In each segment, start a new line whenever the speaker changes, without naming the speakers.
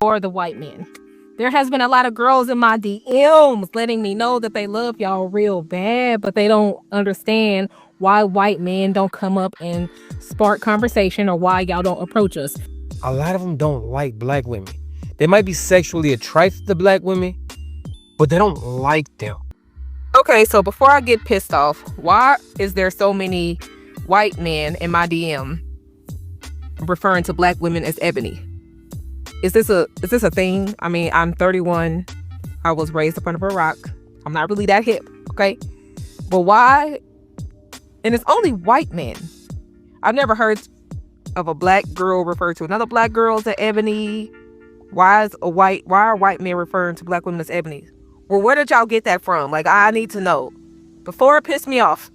or the white men. There has been a lot of girls in my DMs letting me know that they love y'all real bad, but they don't understand why white men don't come up and spark conversation or why y'all don't approach us.
A lot of them don't like black women. They might be sexually attracted to black women, but they don't like them.
Okay, so before I get pissed off, why is there so many white men in my DM referring to black women as ebony? Is this a thing? I mean, I'm 31. I was raised up under a rock. I'm not really that hip, okay? But why? And it's only white men. I've never heard of a black girl refer to another black girl as ebony. Why are white men referring to black women as ebony? Well, where did y'all get that from? Like, I need to know. Before it pissed me off.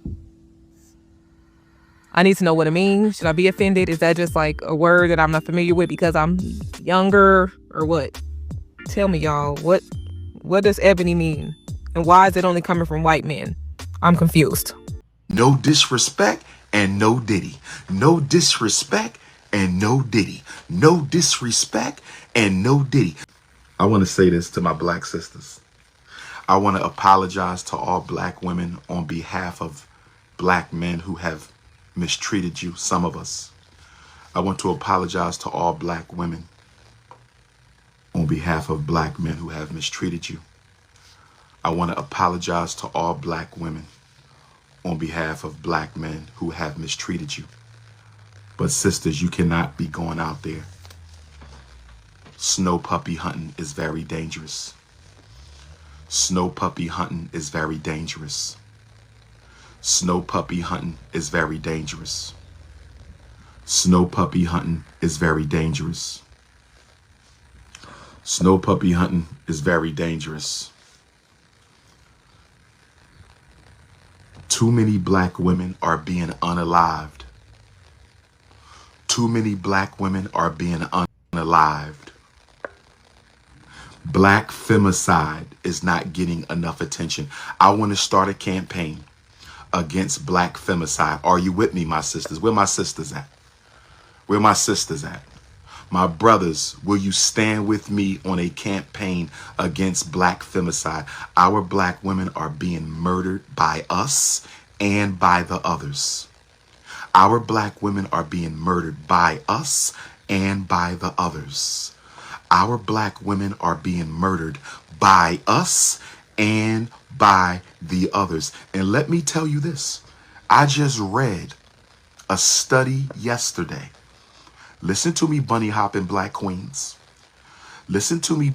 I need to know what it means. Should I be offended? Is that just like a word that I'm not familiar with because I'm younger or what? Tell me, y'all, what does ebony mean? And why is it only coming from white men? I'm confused.
No disrespect and no diddy. No disrespect and no diddy. No disrespect and no diddy. I want to say this to my black sisters. I want to apologize to all black women on behalf of black men who have mistreated you, some of us. I want to apologize to all black women on behalf of black men who have mistreated you. I want to apologize to all black women on behalf of black men who have mistreated you. But sisters, you cannot be going out there. Snow puppy hunting is very dangerous. Snow puppy hunting is very dangerous. Snow puppy hunting is very dangerous. Snow puppy hunting is very dangerous. Snow puppy hunting is very dangerous. Too many black women are being unalived. Too many black women are being unalived. Black femicide is not getting enough attention. I want to start a campaign against black femicide. Are you with me, my sisters? Where my sisters at? Where my sisters at? My brothers, will you stand with me on a campaign against black femicide? Our black women are being murdered by us and by the others. Our black women are being murdered by us and by the others. Our black women are being murdered by us and by the others. And let me tell you this. I just read a study yesterday. Listen to me, bunny hopping black queens. Listen to me,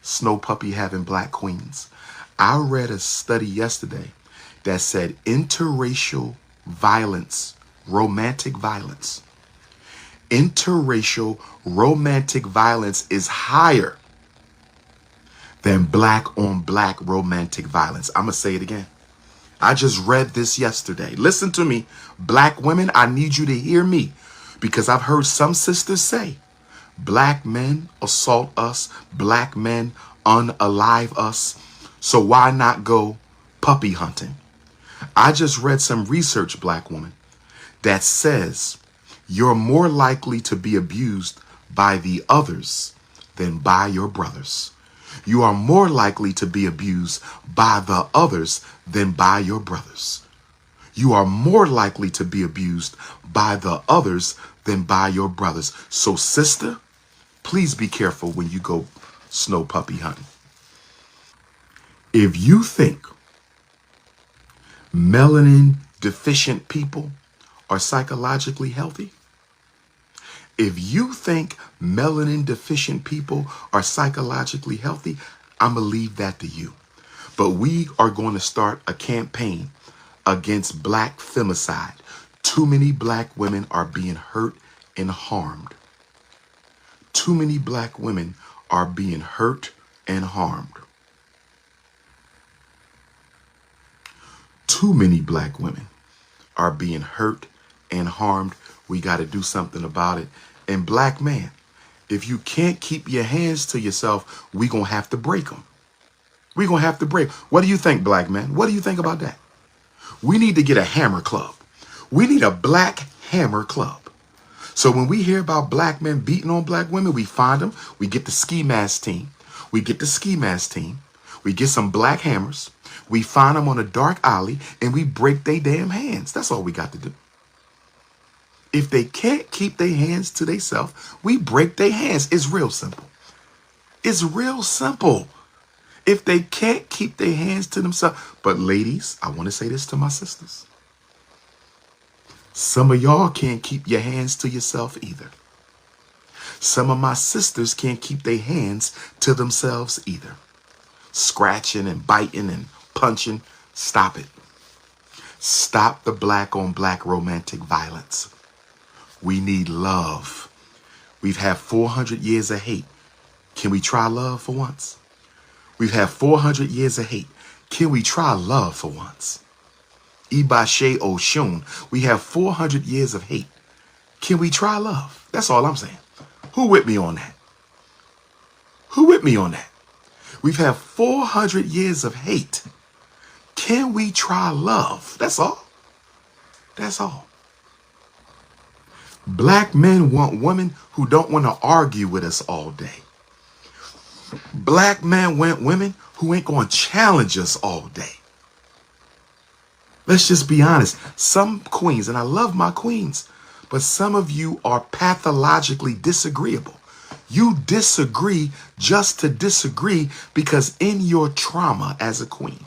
snow puppy having black queens. I read a study yesterday that said interracial violence, romantic violence, interracial romantic violence is higher than black on black romantic violence. I'm going to say it again. I just read this yesterday. Listen to me, black women, I need you to hear me, because I've heard some sisters say black men assault us, black men unalive us. So why not go puppy hunting? I just read some research, black woman, that says you're more likely to be abused by the others than by your brothers. You are more likely to be abused by the others than by your brothers. You are more likely to be abused by the others than by your brothers. So, sister, please be careful when you go snow puppy hunting. If you think melanin deficient people are psychologically healthy, if you think melanin deficient people are psychologically healthy, I'm going to leave that to you. But we are going to start a campaign against black femicide. Too many black women are being hurt and harmed. Too many black women are being hurt and harmed. Too many black women are being hurt and harmed. We got to do something about it. And black man, if you can't keep your hands to yourself, we going to have to break them. We're going to have to break. What do you think, black man? What do you think about that? We need to get a hammer club. We need a black hammer club So when we hear about black men beating on black women, we find them. We get the ski mask team. We get the ski mask team. We get some black hammers. We find them on a dark alley and we break their damn hands. That's all we got to do. If they can't keep their hands to themselves, we break their hands. It's real simple. It's real simple. If they can't keep their hands to themselves. But ladies, I want to say this to my sisters. Some of y'all can't keep your hands to yourself either. Some of my sisters can't keep their hands to themselves either. Scratching and biting and punching. Stop it. Stop the black on black romantic violence. We need love. We've had 400 years of hate. Can we try love for once? We've had 400 years of hate. Can we try love for once? Ibashe Oshun, we have 400 years of hate. Can we try love? That's all I'm saying. Who with me on that? Who with me on that? We've had 400 years of hate. Can we try love? That's all. That's all. Black men want women who don't want to argue with us all day. Black men want women who ain't going to challenge us all day. Let's just be honest. Some queens, and I love my queens, but some of you are pathologically disagreeable. You disagree just to disagree because in your trauma as a queen.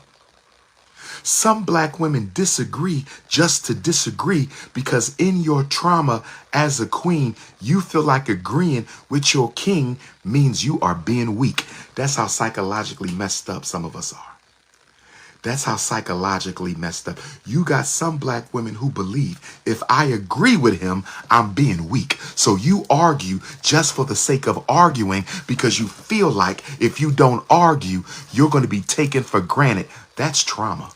Some black women disagree just to disagree because in your trauma as a queen, you feel like agreeing with your king means you are being weak. That's how psychologically messed up some of us are. That's how psychologically messed up. You got some black women who believe if I agree with him, I'm being weak. So you argue just for the sake of arguing because you feel like if you don't argue, you're going to be taken for granted. That's trauma.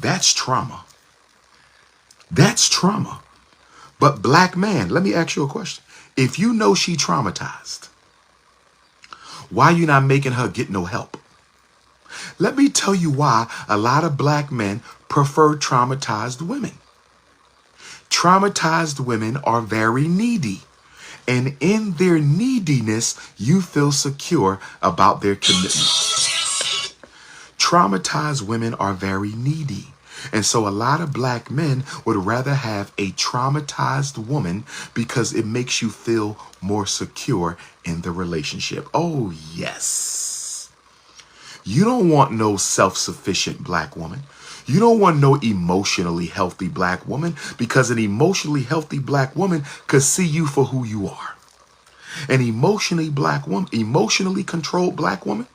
That's trauma. That's trauma. But black man, let me ask you a question. If you know she traumatized, why you not making her get no help? Let me tell you why a lot of black men prefer traumatized women. Traumatized women are very needy. And in their neediness, you feel secure about their commitment. Traumatized women are very needy. And so a lot of black men would rather have a traumatized woman because it makes you feel more secure in the relationship. Oh, yes. You don't want no self-sufficient black woman. You don't want no emotionally healthy black woman because an emotionally healthy black woman could see you for who you are. An emotionally controlled black woman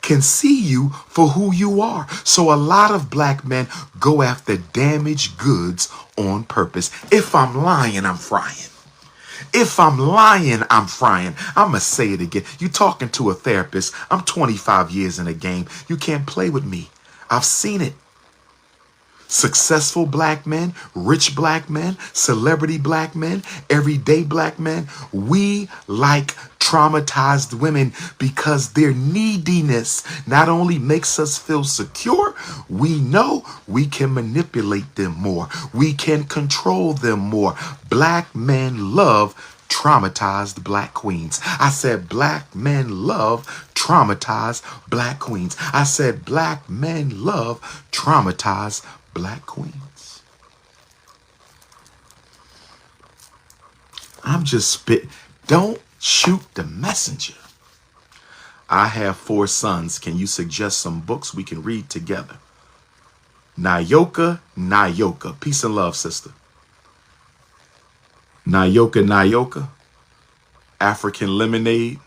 can see you for who you are. So a lot of black men go after damaged goods on purpose. If I'm lying, I'm frying. If I'm lying, I'm frying. I'm going to say it again. You talking to a therapist. I'm 25 years in the game. You can't play with me. I've seen it. Successful black men, rich black men, celebrity black men, everyday black men. We like traumatized women because their neediness not only makes us feel secure, we know we can manipulate them more. We can control them more. Black men love traumatized black queens. I said black men love traumatized black queens. I said black men love traumatized black queens. I'm just spit. Don't shoot the messenger. I have 4 sons. Can you suggest some books we can read together? Nayoka. Peace and love, sister. Nayoka. African lemonade.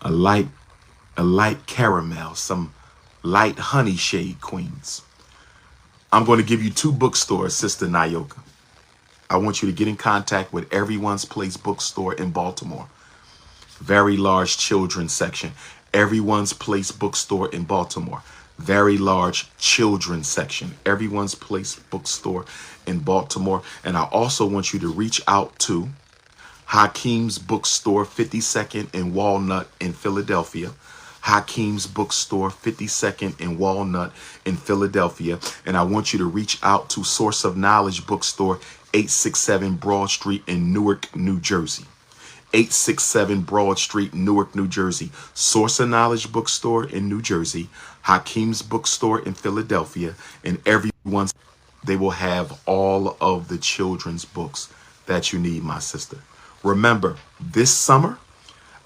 A light caramel. Some light honey shade queens. I'm going to give you 2 bookstores, Sister Nayoka. I want you to get in contact with Everyone's Place bookstore in Baltimore. Very large children's section. Everyone's Place bookstore in Baltimore. Very large children's section. Everyone's Place bookstore in Baltimore. And I also want you to reach out to Hakeem's bookstore, 52nd and Walnut in Philadelphia. Hakeem's Bookstore, 52nd and Walnut in Philadelphia. And I want you to reach out to Source of Knowledge Bookstore, 867 Broad Street in Newark, New Jersey. 867 Broad Street, Newark, New Jersey. Source of Knowledge Bookstore in New Jersey. Hakeem's Bookstore in Philadelphia. And everyone's, they will have all of the children's books that you need, my sister. Remember, this summer,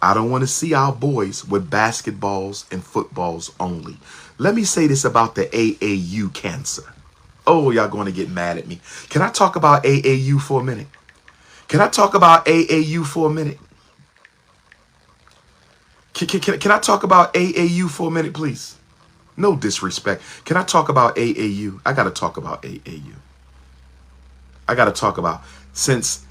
I don't want to see our boys with basketballs and footballs only. Let me say this about the AAU cancer. Oh, y'all going to get mad at me. Can I talk about AAU for a minute? Can I talk about AAU for a minute? Can I talk about AAU for a minute, please? No disrespect. Can I talk about AAU? I got to talk about AAU. I got to talk about, since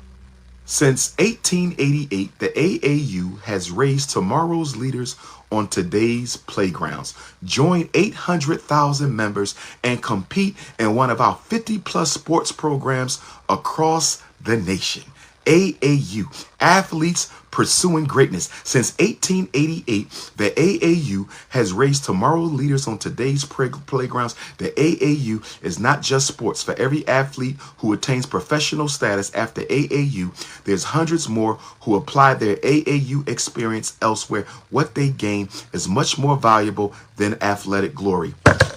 1888, the AAU has raised tomorrow's leaders on today's playgrounds. Join 800,000 members and compete in one of our 50-plus sports programs across the nation. AAU, athletes pursuing greatness. Since 1888, the AAU has raised tomorrow's leaders on today's playgrounds. The AAU is not just sports. For every athlete who attains professional status after AAU, there's hundreds more who apply their AAU experience elsewhere. What they gain is much more valuable than athletic glory.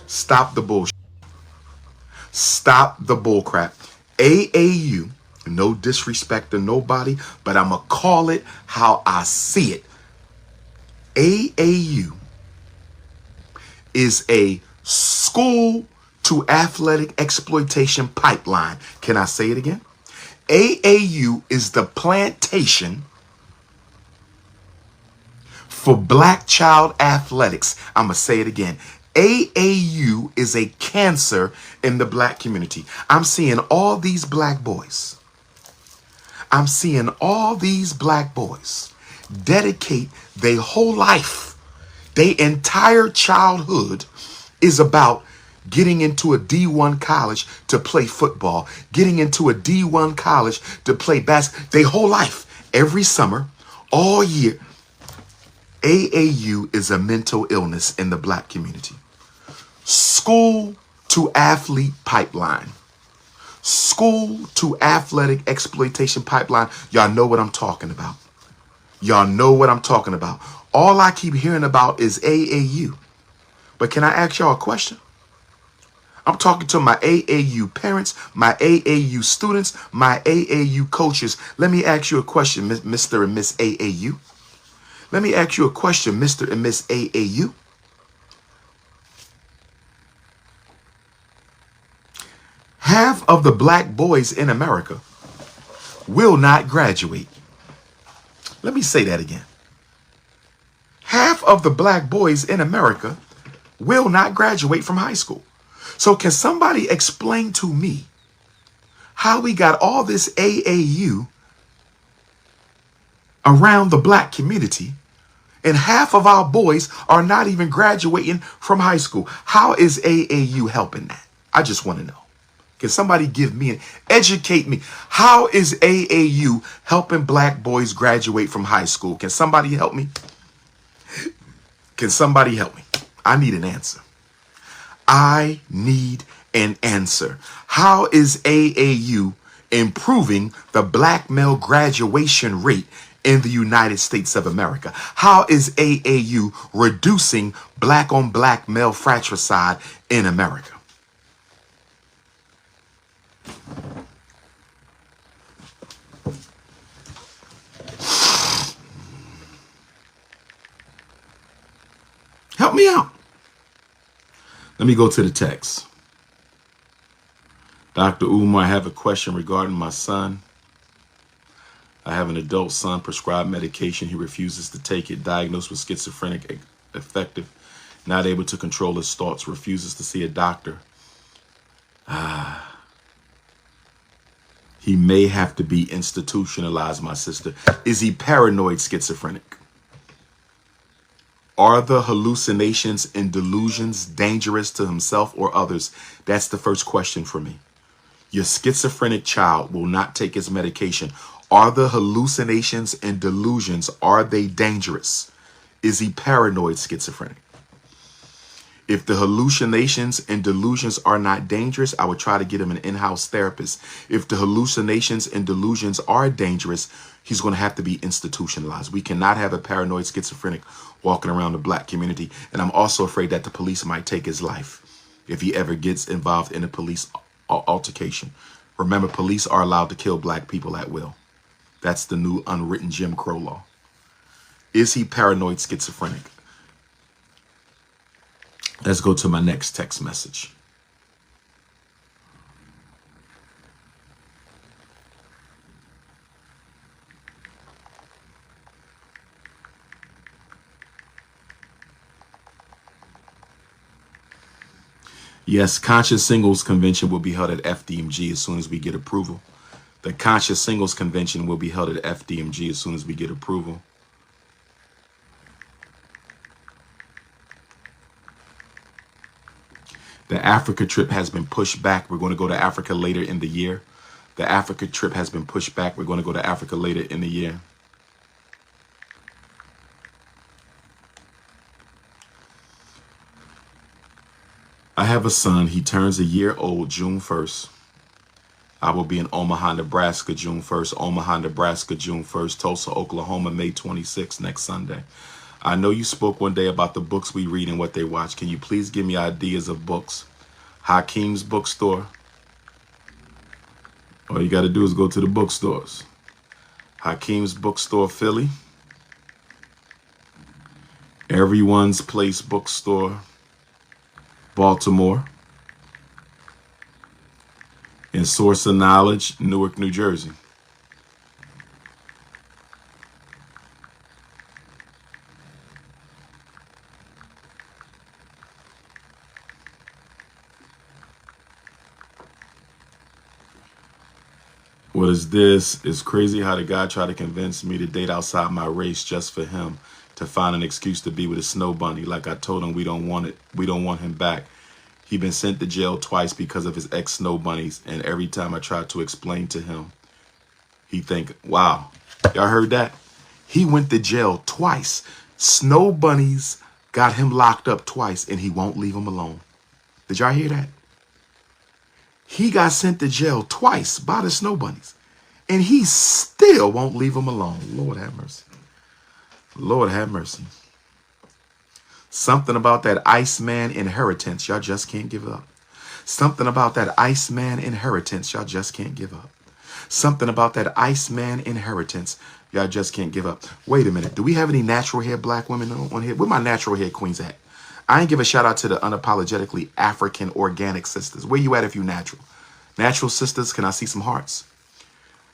Stop the bullshit. Stop the bullcrap. AAU, no disrespect to nobody, but I'm going to call it how I see it. AAU is a school to athletic exploitation pipeline. Can I say it again? AAU is the plantation for black child athletics. I'm going to say it again. AAU is a cancer in the black community. I'm seeing all these black boys. I'm seeing all these black boys dedicate their whole life, their entire childhood is about getting into a D1 college to play football, getting into a D1 college to play basketball, their whole life, every summer, all year. AAU is a mental illness in the black community. School to athlete pipeline. School to athletic exploitation pipeline. Y'all know what I'm talking about. Y'all know what I'm talking about. All I keep hearing about is AAU. But can I ask y'all a question? I'm talking to my AAU parents, my AAU students, my AAU coaches. Let me ask you a question, Mr. and Miss AAU. Let me ask you a question, Mr. and Miss AAU. Half of the black boys in America will not graduate. Let me say that again. Half of the black boys in America will not graduate from high school. So can somebody explain to me how we got all this AAU around the black community and half of our boys are not even graduating from high school? How is AAU helping that? I just want to know. Can somebody give me educate me? How is AAU helping black boys graduate from high school? Can somebody help me? Can somebody help me? I need an answer. I need an answer. How is AAU improving the black male graduation rate in the United States of America? How is AAU reducing black on black male fratricide in America? Help me out. Let me go to the text. Dr. Umar, I have a question regarding my son. I have an adult son, prescribed medication. He refuses to take it. Diagnosed with schizophrenic affective. Not able to control his thoughts. Refuses to see a doctor. He may have to be institutionalized, my sister. Is he paranoid schizophrenic? Are the hallucinations and delusions dangerous to himself or others? That's the first question for me. Your schizophrenic child will not take his medication. Are the hallucinations and delusions, are they dangerous? Is he paranoid schizophrenic? If the hallucinations and delusions are not dangerous, I would try to get him an in-house therapist. If the hallucinations and delusions are dangerous, he's going to have to be institutionalized. We cannot have a paranoid schizophrenic walking around the black community. And I'm also afraid that the police might take his life if he ever gets involved in a police altercation. Remember, police are allowed to kill black people at will. That's the new unwritten Jim Crow law. Is he paranoid schizophrenic? Let's go to my next text message. Yes, Conscious Singles Convention will be held at FDMG as soon as we get approval. The Conscious Singles Convention will be held at FDMG as soon as we get approval. The Africa trip has been pushed back. We're going to go to Africa later in the year. The Africa trip has been pushed back. We're going to go to Africa later in the year. I have a son. He turns a year old June 1st. I will be in Omaha, Nebraska, June 1st. Omaha, Nebraska, June 1st. Tulsa, Oklahoma, May 26th, next Sunday. I know you spoke one day about the books we read and what they watch. Can you please give me ideas of books? Hakeem's Bookstore. All you got to do is go to the bookstores. Hakeem's Bookstore, Philly. Everyone's Place Bookstore, Baltimore. And Source of Knowledge, Newark, New Jersey. What is this? It's crazy how the guy tried to convince me to date outside my race just for him to find an excuse to be with a snow bunny. Like I told him we don't want it. We don't want him back. He been sent to jail twice because of his ex snow bunnies. And every time I try to explain to him, he think, wow, y'all heard that? He went to jail twice. Snow bunnies got him locked up twice and he won't leave them alone. Did y'all hear that? He got sent to jail twice by the snow bunnies, and he still won't leave them alone. Lord have mercy. Lord have mercy. Something about that Iceman inheritance, y'all just can't give up. Something about that Iceman inheritance, y'all just can't give up. Something about that Iceman inheritance, y'all just can't give up. Wait a minute. Do we have any natural hair black women on here? Where my natural hair queens at? I ain't give a shout out to the unapologetically African organic sisters. Where you at if you natural? Natural sisters, can I see some hearts?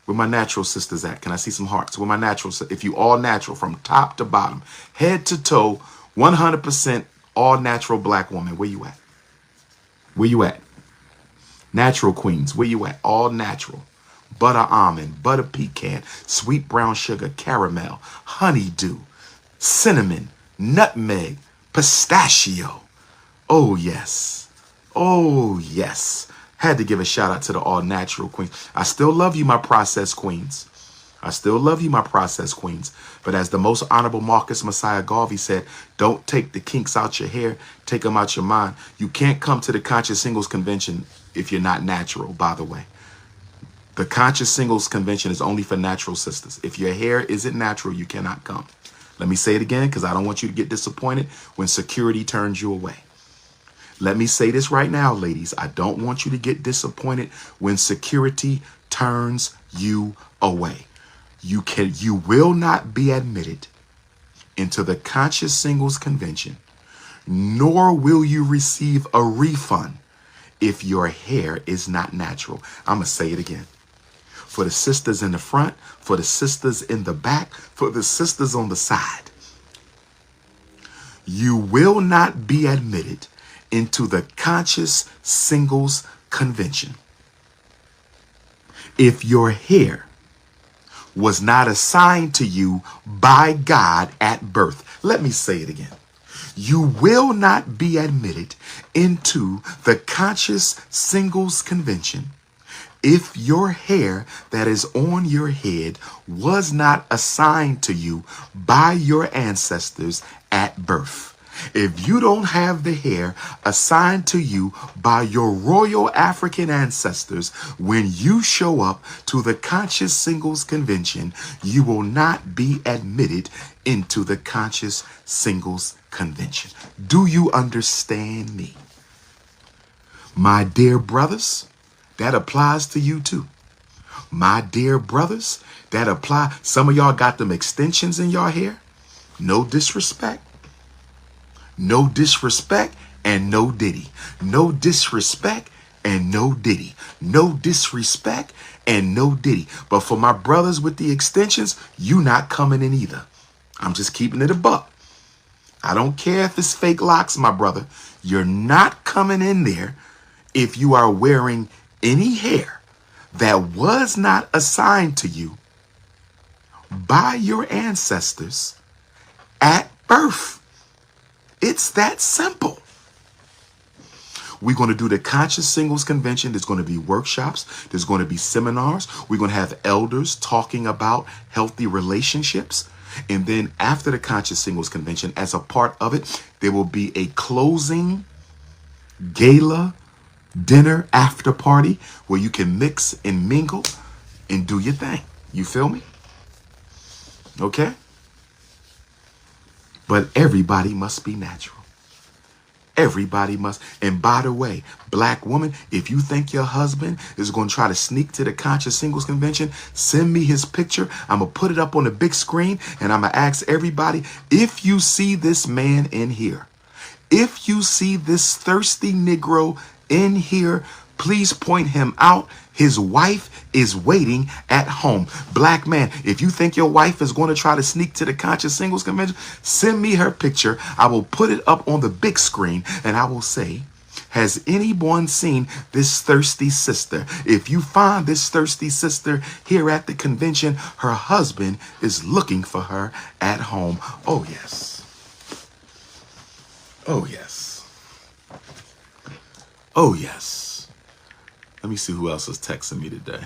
Where my natural sisters at? Can I see some hearts? Where my natural, if you all natural from top to bottom, head to toe, 100% all natural black woman, where you at? Where you at? Natural queens, where you at? All natural. Butter almond, butter pecan, sweet brown sugar, caramel, honeydew, cinnamon, nutmeg, pistachio. Oh, yes. Oh, yes. Had to give a shout out to the all natural queens. I still love you, my processed queens. I still love you, my processed queens. But as the most honorable Marcus Messiah Garvey said, don't take the kinks out your hair, take them out your mind. You can't come to the Conscious Singles Convention if you're not natural, by the way. The Conscious Singles Convention is only for natural sisters. If your hair isn't natural, you cannot come. Let me say it again because I don't want you to get disappointed when security turns you away. Let me say this right now, ladies. I don't want you to get disappointed when security turns you away. You will not be admitted into the Conscious Singles Convention, nor will you receive a refund if your hair is not natural. I'm going to say it again. For the sisters in the front, for the sisters in the back, for the sisters on the side. You will not be admitted into the Conscious Singles Convention if your hair was not assigned to you by God at birth. Let me say it again. You will not be admitted into the Conscious Singles Convention If your hair that is on your head was not assigned to you by your ancestors at birth, if you don't have the hair assigned to you by your royal African ancestors, when you show up to the Conscious Singles Convention, you will not be admitted into the Conscious Singles Convention. Do you understand me? My dear brothers, that applies to you too. My dear brothers, that apply. Some of y'all got them extensions in your hair. No disrespect. No disrespect and no diddy. No disrespect and no diddy. No disrespect and no diddy. But for my brothers with the extensions, you not coming in either. I'm just keeping it a buck. I don't care if it's fake locks, my brother. You're not coming in there if you are wearing any hair that was not assigned to you by your ancestors at birth. It's that simple. We're going to do the Conscious Singles Convention. There's going to be workshops. There's going to be seminars. We're going to have elders talking about healthy relationships. And then after the Conscious Singles Convention, as a part of it, there will be a closing gala dinner after party where you can mix and mingle and do your thing. You feel me? Okay? But everybody must be natural. Everybody must. And by the way, black woman, if you think your husband is going to try to sneak to the Conscious Singles Convention, send me his picture. I'm going to put it up on the big screen and I'm going to ask everybody, if you see this man in here, if you see this thirsty Negro in here, please point him out. His wife is waiting at home. Black man, if you think your wife is going to try to sneak to the Conscious Singles Convention, send me her picture. I will put it up on the big screen and I will say, has anyone seen this thirsty sister? If you find this thirsty sister here at the convention, her husband is looking for her at home. Oh, yes. Oh, yes. Oh, yes. Let me see who else is texting me today.